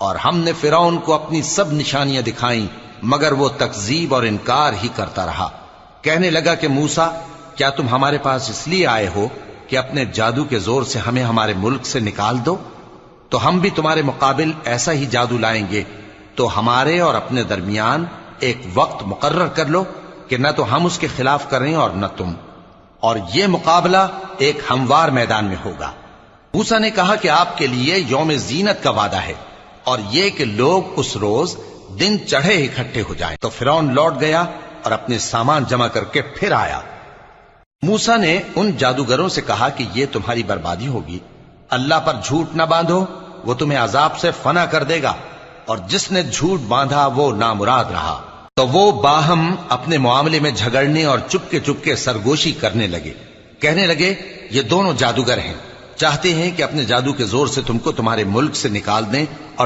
اور ہم نے فرعون کو اپنی سب نشانیاں دکھائیں مگر وہ تکذیب اور انکار ہی کرتا رہا۔ کہنے لگا کہ موسیٰ، کیا تم ہمارے پاس اس لیے آئے ہو کہ اپنے جادو کے زور سے ہمیں ہمارے ملک سے نکال دو؟ تو ہم بھی تمہارے مقابل ایسا ہی جادو لائیں گے، تو ہمارے اور اپنے درمیان ایک وقت مقرر کر لو کہ نہ تو ہم اس کے خلاف کریں اور نہ تم، اور یہ مقابلہ ایک ہموار میدان میں ہوگا۔ موسیٰ نے کہا کہ آپ کے لیے یوم زینت کا وعدہ ہے، اور یہ کہ لوگ اس روز دن چڑھے اکٹھے ہو جائیں۔ تو فرعون لوٹ گیا اور اپنے سامان جمع کر کے پھر آیا۔ موسیٰ نے ان جادوگروں سے کہا کہ یہ تمہاری بربادی ہوگی، اللہ پر جھوٹ نہ باندھو، وہ تمہیں عذاب سے فنا کر دے گا، اور جس نے جھوٹ باندھا وہ نامراد رہا۔ تو وہ باہم اپنے معاملے میں جھگڑنے اور چپکے سرگوشی کرنے لگے۔ کہنے لگے یہ دونوں جادوگر ہیں، چاہتے ہیں کہ اپنے جادو کے زور سے تم کو تمہارے ملک سے نکال دیں اور